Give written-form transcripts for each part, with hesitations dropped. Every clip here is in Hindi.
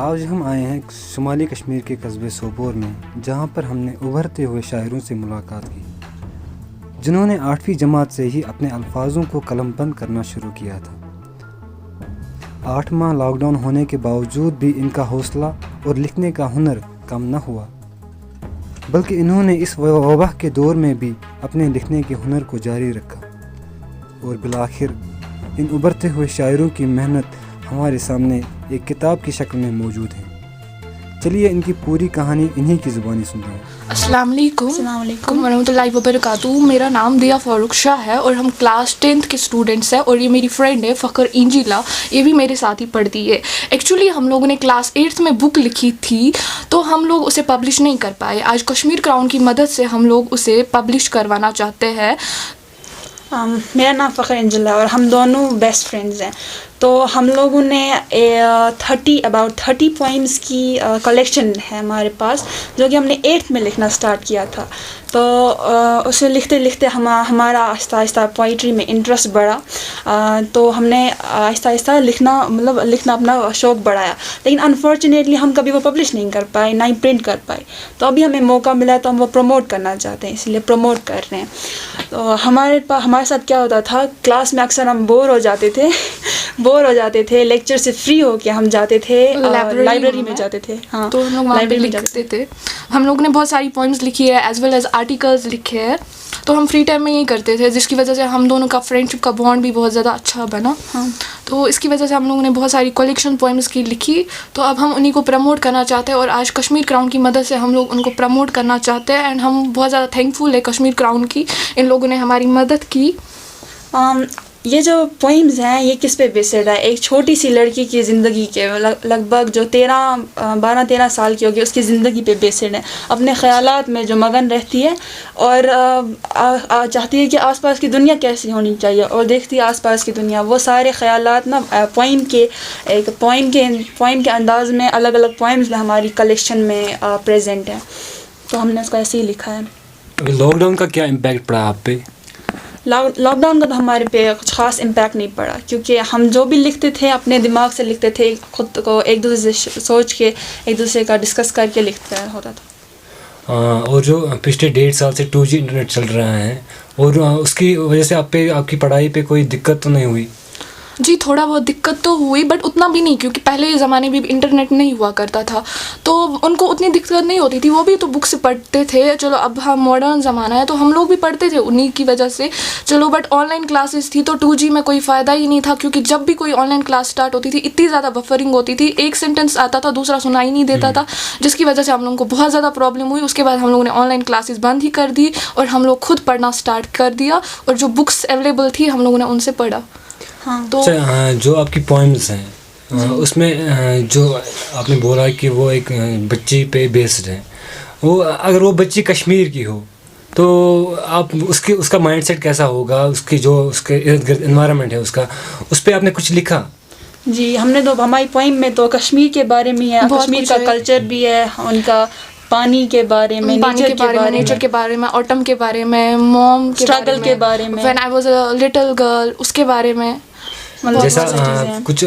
आज हम आए हैं शुमाली कश्मीर के कस्बे सोपोर में, जहां पर हमने उभरते हुए शायरों से मुलाकात की, जिन्होंने 8वीं जमात से ही अपने अल्फाजों को कलमबंद करना शुरू किया था। 8 माह लॉकडाउन होने के बावजूद भी इनका हौसला और लिखने का हुनर कम न हुआ, बल्कि इन्होंने इस वबा के दौर में भी अपने लिखने के हुनर को जारी रखा और बिलाखिर इन उभरते हुए शायरों की मेहनत हमारे सामने एक किताब की शक्ल में मौजूद है। चलिए इनकी पूरी कहानी इन्हीं की ज़ुबानी सुनते हैं। अस्सलाम वालेकुम वरहमतुल्लाहि वबरकातुहू। मेरा नाम दिया फ़ारूक शाह है और हम क्लास 10th के स्टूडेंट्स हैं और ये मेरी फ्रेंड है फ़खर इंजिला, ये भी मेरे साथ ही पढ़ती है। एक्चुअली हम लोगों ने क्लास 8th में बुक लिखी थी तो हम लोग उसे पब्लिश नहीं कर पाए। आज कश्मीर क्राउन की मदद से हम लोग उसे पब्लिश करवाना चाहते हैं। मेरा नाम फ़खर इंजिला और हम दोनों बेस्ट फ्रेंड्स हैं। तो हम लोगों ने अबाउट 30 पोइम्स की कलेक्शन है हमारे पास, जो कि हमने 8th में लिखना स्टार्ट किया था। तो उसे लिखते लिखते हमारा आहिस्ता आहिस्ता पोइट्री में इंटरेस्ट बढ़ा। तो हमने आहिस्ता आहिस्ता लिखना अपना शौक़ बढ़ाया, लेकिन अनफॉर्चुनेटली हम कभी वो पब्लिश नहीं कर पाए, ना ही प्रिंट कर पाए। तो अभी हमें मौका मिला तो हम वो प्रमोट करना चाहते हैं, इसलिए प्रमोट कर रहे हैं। तो हमारे साथ क्या होता था, क्लास में अक्सर हम बोर हो जाते थे, लेक्चर से फ्री होके हम जाते थे लाइब्रेरी में जाते थे। हाँ, तो हम लोग लाइब्रेरी में लिखते थे। हम लोग ने बहुत सारी पोइम्स लिखी है एज वेल एज आर्टिकल्स लिखे हैं। तो हम फ्री टाइम में यही करते थे, जिसकी वजह से हम दोनों का फ्रेंडशिप का बॉन्ड भी बहुत ज़्यादा अच्छा बना। हाँ, तो इसकी वजह से हम लोगों ने बहुत सारी कलेक्शन पोइम्स की लिखी। तो अब हम उन्हीं को प्रमोट करना चाहते हैं और आज कश्मीर क्राउन की मदद से हम लोग उनको प्रमोट करना चाहते हैं। एंड हम बहुत ज़्यादा थैंकफुल है कश्मीर क्राउन की, इन लोगों ने हमारी मदद की। ये जो पोइम्स हैं ये किस पे बेस्ड है, एक छोटी सी लड़की की ज़िंदगी के लगभग जो 12-13 साल की होगी उसकी ज़िंदगी पे बेस्ड है। अपने ख़यालात में जो मगन रहती है और चाहती है कि आसपास की दुनिया कैसी होनी चाहिए और देखती है आसपास की दुनिया। वो सारे ख़यालात ना पोइम के अंदाज़ में अलग अलग पोइम्स में हमारी कलेक्शन में प्रेजेंट है। तो हमने उसको ऐसे ही लिखा है। लॉकडाउन का क्या इम्पैक्ट पड़ा आप पे? लॉकडाउन का तो हमारे पे कुछ ख़ास इम्पैक्ट नहीं पड़ा, क्योंकि हम जो भी लिखते थे अपने दिमाग से लिखते थे, ख़ुद को एक दूसरे से सोच के एक दूसरे का डिस्कस करके लिखता होता था। और जो पिछले 1.5 साल से 2G इंटरनेट चल रहा है और उसकी वजह से आपकी पढ़ाई पे कोई दिक्कत तो नहीं हुई? जी, थोड़ा बहुत दिक्कत तो हुई, बट उतना भी नहीं, क्योंकि पहले ज़माने में भी इंटरनेट नहीं हुआ करता था तो उनको उतनी दिक्कत नहीं होती थी। वो भी तो बुक से पढ़ते थे। चलो अब हम मॉडर्न ज़माना है तो हम लोग भी पढ़ते थे उन्हीं की वजह से। चलो बट ऑनलाइन क्लासेस थी तो 2G में कोई फ़ायदा ही नहीं था, क्योंकि जब भी कोई ऑनलाइन क्लास स्टार्ट होती थी इतनी ज़्यादा बफरिंग होती थी, एक सेंटेंस आता था दूसरा सुनाई नहीं देता था, जिसकी वजह से हम लोगों को बहुत ज़्यादा प्रॉब्लम हुई। उसके बाद हम लोगों ने ऑनलाइन क्लासेस बंद ही कर दी और हम लोग खुद पढ़ना स्टार्ट कर दिया और जो बुक्स अवेलेबल थी हम लोगों ने उनसे पढ़ा। हाँ, तो जो आपकी पोइम्स हैं उसमें जो आपने बोला कि वो एक बच्ची पे बेस्ड है, वो अगर वो बच्ची कश्मीर की हो तो आप उसका माइंडसेट कैसा होगा, उसके इर्द गिर्द एनवायरनमेंट है उसका, उस पर आपने कुछ लिखा? जी, हमने तो हमारी पोइम में तो कश्मीर के बारे में है, कश्मीर का कल्चर भी है, उनका पानी के बारे में, नेचर के बारे में, ऑटम के बारे में, मॉम के स्ट्रगल के बारे में, when I was a little girl उसके बारे में। जैसा कुछ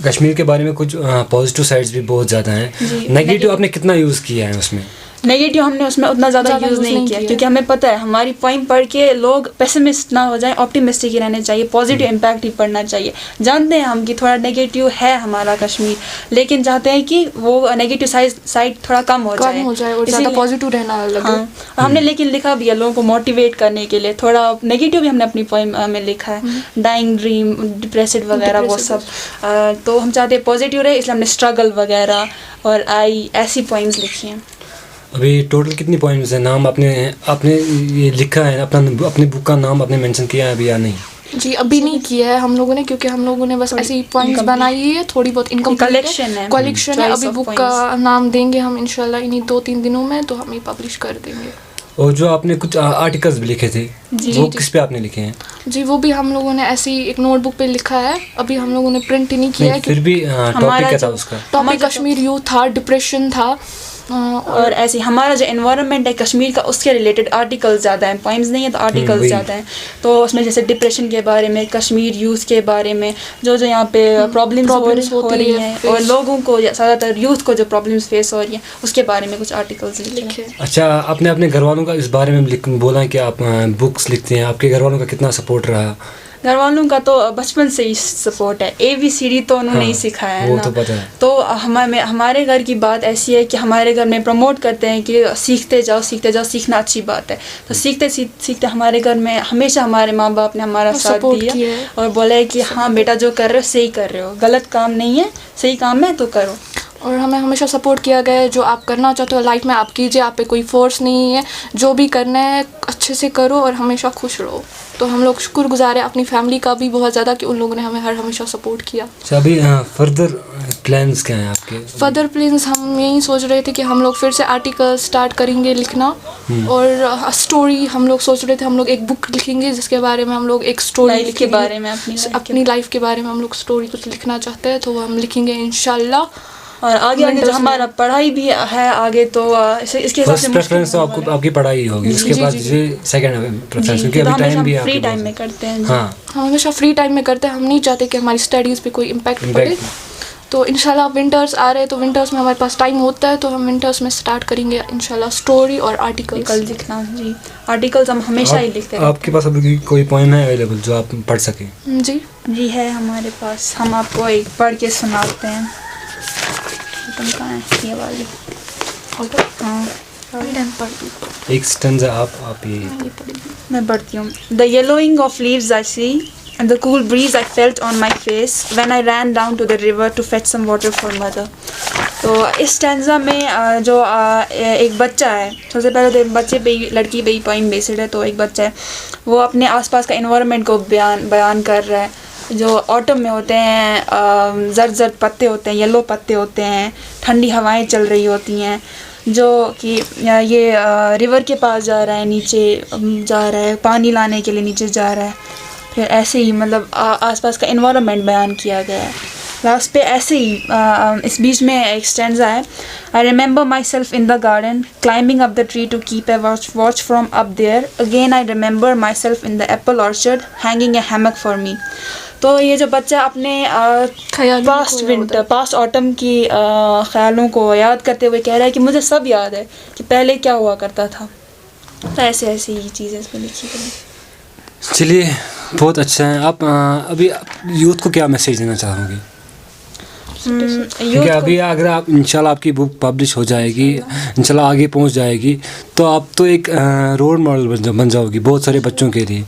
कश्मीर के बारे में कुछ पॉजिटिव साइड्स भी बहुत ज़्यादा हैं। नेगेटिव आपने कितना यूज़ किया है उसमें? नेगेटिव हमने उसमें उतना ज़्यादा यूज़ नहीं किया, क्योंकि हमें पता है हमारी पोइम पढ़ के लोग पेसिमिस्ट ना हो जाएं, ऑप्टिमिस्टिक ही रहने चाहिए, पॉजिटिव इम्पैक्ट ही पढ़ना चाहिए। जानते हैं हम कि थोड़ा नेगेटिव है हमारा कश्मीर, लेकिन चाहते हैं कि वो नेगेटिव साइड थोड़ा कम हो जाए और ज़्यादा पॉजिटिव रहना लगे। हाँ, हमने लेकिन लिखा भी है लोगों को मोटिवेट करने के लिए। थोड़ा नेगेटिव भी हमने अपनी पोइम में लिखा है, डाइंग ड्रीम, डिप्रेसिव वगैरह वो सब। तो हम चाहते हैं पॉजिटिव रहे, इसलिए हमने स्ट्रगल वगैरह और ऐसी पोइम्स लिखी हैं। अभी टोटल कितनी पोइम्स हैं? नाम आपने ये लिखा है, अपनी बुक का नाम आपने मेंशन किया है अभी या नहीं? जी, अभी नहीं किया है हम लोगों ने, क्योंकि हम लोगों ने बस ऐसी पोइम्स बनाई है, थोड़ी बहुत इनकम कलेक्शन है। अभी बुक का नाम देंगे हम इंशाल्लाह इन्हीं 2-3 दिनों में, तो हम ये पब्लिश कर देंगे। और जो आपने कुछ आर्टिकल्स भी लिखे थे वो किस पे आपने लिखे हैं? जी, वो भी हम लोगों ने ऐसी एक नोटबुक पे लिखा है, अभी हम लोगों ने प्रिंट नहीं किया है। फिर भी टॉपिक क्या था उसका? टॉपिक कश्मीर यूथ था, डिप्रेशन था और ऐसे हमारा जो एनवायरनमेंट है कश्मीर का उसके रिलेटेड आर्टिकल्स ज़्यादा हैं, पोइम्स नहीं है तो आर्टिकल्स ज़्यादा हैं। तो उसमें जैसे डिप्रेशन के बारे में, कश्मीर यूथ के बारे में, जो यहाँ पे प्रॉब्लम्स हो रही हैं और लोगों को ज़्यादातर यूथ को जो प्रॉब्लम्स फेस हो रही हैं उसके बारे में कुछ आर्टिकल्स लिखे। अच्छा, आपने अपने घर वालों का इस बारे में बोला कि आप बुक्स लिखते हैं, आपके घर वालों का कितना सपोर्ट रहा? घर वालों का तो बचपन से ही सपोर्ट है, ABCD तो उन्होंने ही सिखाया है ना, तो पता है। तो हमारे घर की बात ऐसी है कि हमारे घर में प्रमोट करते हैं कि सीखते जाओ, सीखना अच्छी बात है। तो सीखते हमारे घर में हमेशा हमारे माँ बाप ने हमारा साथ दिया और बोला है कि हाँ बेटा जो कर रहे हो सही कर रहे हो, गलत काम नहीं है, सही काम है तो करो। और हमें हमेशा सपोर्ट किया गया है, जो आप करना चाहते हो लाइफ में आप कीजिए, आप पे कोई फोर्स नहीं है, जो भी करना है अच्छे से करो और हमेशा खुश रहो। तो हम लोग शुक्रगुजार है अपनी फैमिली का भी बहुत ज़्यादा कि उन लोगों ने हमें हमेशा सपोर्ट किया। अच्छा, अभी फर्दर प्लान्स क्या हैं आपके? फर्दर प्लान्स हम यही सोच रहे थे कि हम लोग फिर से आर्टिकल स्टार्ट करेंगे लिखना, और स्टोरी हम लोग सोच रहे थे हम लोग एक बुक लिखेंगे जिसके बारे में हम लोग एक स्टोरी के बारे में अपनी लाइफ के बारे में हम लोग स्टोरी कुछ लिखना चाहते हैं, तो हम लिखेंगे इंशाल्लाह। और आगे जो हमारा पढ़ाई भी है आगे, तो इसके हिसाब से प्रेफरेंस तो आपकी पढ़ाई होगी, उसके बाद सेकंड प्रेफरेंस, क्योंकि अभी टाइम भी फ्री टाइम में करते हैं। हाँ, हम हमेशा फ्री टाइम में करते हैं, हम नहीं चाहते कि हमारी स्टडीज़ पे कोई इम्पैक्ट पड़े। तो इंशाल्लाह विंटर्स आ रहे हैं, तो विंटर्स में हमारे पास टाइम होता है, तो हम विंटर्स में स्टार्ट करेंगे इंशाल्लाह स्टोरी और आर्टिकल्स लिखना। जी, आर्टिकल्स हम हमेशा ही लिखते हैं। आपके पास अभी कोई पोएम है अवेलेबल जो आप पढ़ सकें? जी है हमारे पास, हम आपको एक पढ़ के सुनाते हैं। कहाँ है ये वाली? हाँ, एक स्टैंजा आप ये मैं पढ़ती हूँ। The yellowing of leaves I see and the cool breeze I felt on my face when I ran down to the river to fetch some water for mother। तो इस स्टैंजा में जो एक बच्चा है, सबसे पहले तो बच्चे पे ही, लड़की पे ही पोइम बेस्ड है, तो एक बच्चा है वो अपने आसपास का एनवायरनमेंट को बयान कर रहा है। जो ऑटम में होते हैं, जर्द पत्ते होते हैं, येलो पत्ते होते हैं, ठंडी हवाएं चल रही होती हैं, जो कि ये रिवर के पास जा रहा है, नीचे जा रहा है, पानी लाने के लिए नीचे जा रहा है। फिर ऐसे ही मतलब आसपास का एनवायरनमेंट बयान किया गया है। लास्ट पे ऐसे ही इस बीच में एक स्टैंजा है। I remember myself in the garden climbing up the tree to keep a watch from up there again I remember myself in the apple orchard hanging a hammock for me. तो ये जो बच्चा अपने पास्ट ऑटम की ख्यालों को याद करते हुए कह रहा है कि मुझे सब याद है कि पहले क्या हुआ करता था। तो ऐसे ही चीज़ें इसमें लिखी गई। चलिए, बहुत अच्छा है। आप अभी यूथ को क्या मैसेज देना चाहोगे? क्योंकि अभी अगर आप इंशाल्लाह आपकी बुक पब्लिश हो जाएगी, इंशाल्लाह आगे पहुंच जाएगी, तो आप तो एक रोल मॉडल बन जाओगी बहुत सारे बच्चों के लिए।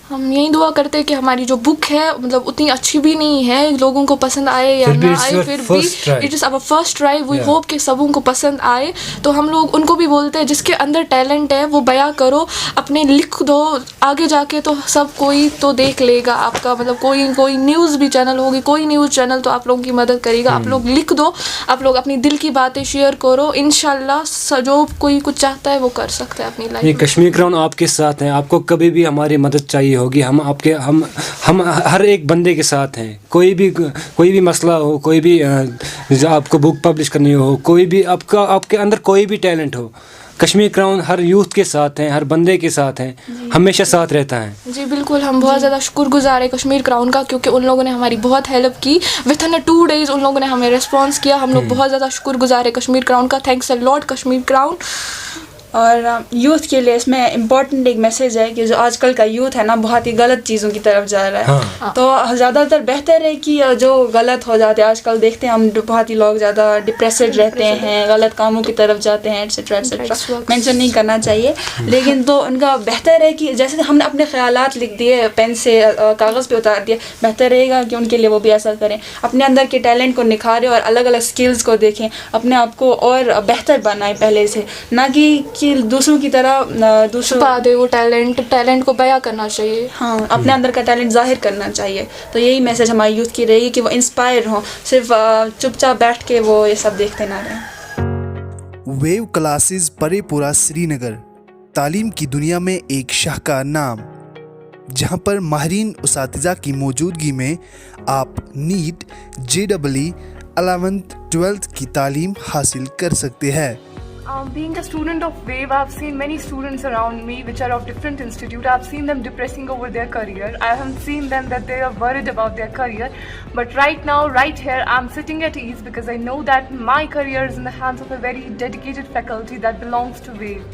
हम यही दुआ करते हैं कि हमारी जो बुक है मतलब उतनी अच्छी भी नहीं है, लोगों को पसंद आए या ना आए, फिर भी it is our first try. We hope कि सबों को पसंद आए। तो हम लोग उनको भी बोलते हैं जिसके अंदर टैलेंट है वो बयां करो, अपने लिख दो, आगे जाके तो सब कोई तो देख लेगा आपका। मतलब कोई न्यूज़ भी चैनल होगी, कोई न्यूज़ चैनल तो आप लोगों की मदद करेगा। आप लोग लिख दो, आप लोग अपनी दिल की बातें शेयर करो, इंशाल्लाह जो कोई कुछ चाहता है वो कर सकता है अपनी लाइफ में। कश्मीर क्राउन आपके साथ हैं, आपको कभी भी हमारी मदद चाहिए होगी, हम हर एक बंदे के साथ हैं। कोई भी मसला हो, कोई भी आपको बुक पब्लिश करनी हो, कोई भी आपके अंदर कोई भी टैलेंट हो, कश्मीर क्राउन हर यूथ के साथ हैं, हर बंदे के साथ हैं, हमेशा साथ रहता है। जी बिल्कुल, हम बहुत ज़्यादा शुक्रगुजार है कश्मीर क्राउन का, क्योंकि उन लोगों ने हमारी बहुत हेल्प की। विद इन 2 days उन लोगों ने हमें रिस्पॉन्स किया। हम लोग बहुत ज़्यादा शुक्रगुजार है कश्मीर क्राउन का। Thanks a lot Kashmir crown. और यूथ के लिए इसमें इम्पॉर्टेंट एक मैसेज है कि जो आजकल का यूथ है ना बहुत ही गलत चीज़ों की तरफ जा रहा है। हाँ। तो ज़्यादातर बेहतर है कि जो गलत हो जाते हैं, आजकल देखते हैं हम बहुत ही लोग ज़्यादा डिप्रेसेड रहते हैं, गलत कामों की तरफ जाते हैं, एटसेट्रा एटसेट्रा। मेंशन नहीं करना चाहिए, लेकिन तो उनका बेहतर है कि जैसे हमने अपने ख्यालात लिख दिए, पेन से कागज़ पे उतार दिए, बेहतर रहेगा कि उनके लिए वो भी ऐसा करें। अपने अंदर के टैलेंट को निखारें और अलग अलग स्किल्स को देखें, अपने आप को और बेहतर बनाएं पहले से, ना कि दूसरों की तरह छुपा दे वो टैलेंट को बयां करना चाहिए। हाँ, अपने अंदर का टैलेंट जाहिर करना चाहिए। तो यही मैसेज हमारे यूथ की रहेगी कि वो इंस्पायर हों, सिर्फ चुपचाप बैठ के वो ये सब देखते ना रहें। वेव क्लासेस परेपुरा श्रीनगर, तालीम की दुनिया में एक शाहकार नाम, जहां पर माहिरीन उसातिज़ा की मौजूदगी में आप नीट, JEE, 11th 12th की तालीम हासिल कर सकते हैं। Being a student of WAVE, I've seen many students around me which are of different institute. I've seen them depressing over their career. I haven't seen them that they are worried about their career. But right now, right here, I'm sitting at ease because I know that my career is in the hands of a very dedicated faculty that belongs to WAVE.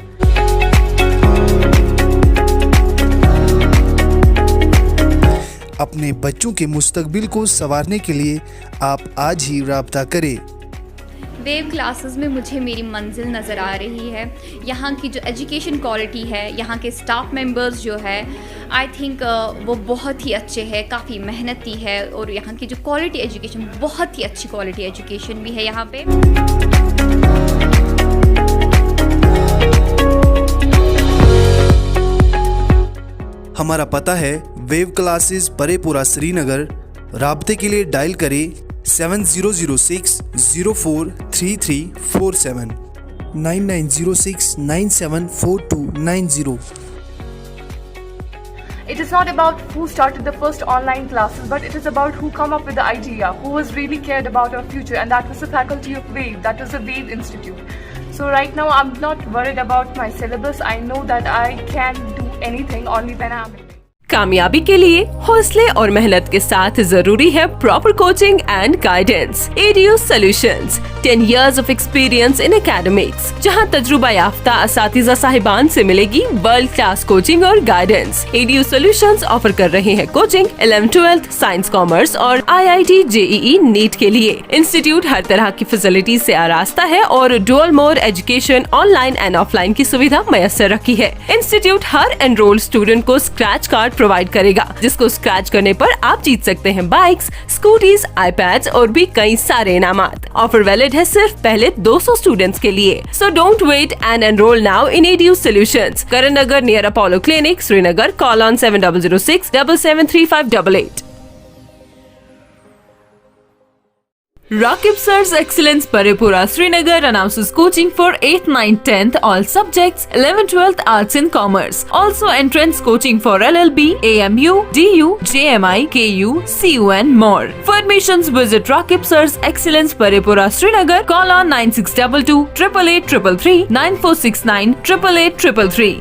अपने बच्चों के मुस्तकबिल को संवारने के लिए आप आज ही राब्ता करें। वेव क्लासेस में मुझे मेरी मंजिल नज़र आ रही है। यहाँ की जो एजुकेशन क्वालिटी है, यहाँ के स्टाफ मेंबर्स जो है, आई थिंक वो बहुत ही अच्छे हैं, काफ़ी मेहनती है और यहाँ की जो क्वालिटी एजुकेशन, बहुत ही अच्छी क्वालिटी एजुकेशन भी है यहाँ पे। हमारा पता है वेव क्लासेस परेपुरा श्रीनगर। राब्ते के लिए डायल करें 7006043347 9906974290। It is not about who started the first online classes, but it is about who come up with the idea, who was really cared about our future, and that was the faculty of WAVE, that was the WAVE Institute. So right now I'm not worried about my syllabus. I know that I can do anything only when I'm in it. कामयाबी के लिए हौसले और मेहनत के साथ जरूरी है proper coaching and guidance. EDU solutions 10 years of experience in academics, जहां तजुर्बा याफ्ता असातिज़ा साहिबान से मिलेगी वर्ल्ड क्लास कोचिंग और गाइडेंस। एडीयू सॉल्यूशंस ऑफर कर रहे हैं coaching 11th 12th science commerce और IIT JEE नीट के लिए। इंस्टीट्यूट हर तरह की फैसिलिटीज से आरास्ता है और dual mode education online and offline की सुविधा मैसर रखी है। इंस्टीट्यूट हर एनरोल्ड स्टूडेंट को स्क्रैच कार्ड प्रोवाइड करेगा, जिसको स्क्रैच करने पर आप जीत सकते हैं बाइक्स, स्कूटीज, आईपैड्स और भी कई सारे इनामात। ऑफर वैलिड है सिर्फ पहले 200 स्टूडेंट्स के लिए। So don't wait and enroll now in EDU solutions, Karan Nagar near Apollo clinic, Srinagar. Call on 7006 773588। Rakib Sir's Excellence Parepura Srinagar announces coaching for 8th, 9th, 10th all subjects, 11th, 12th Arts and Commerce. Also entrance coaching for LLB, AMU, DU, JMI, KU, CU and more. For admissions visit Rakib Sir's Excellence Parepura Srinagar. Call on 9622 888 333 9469 888 333.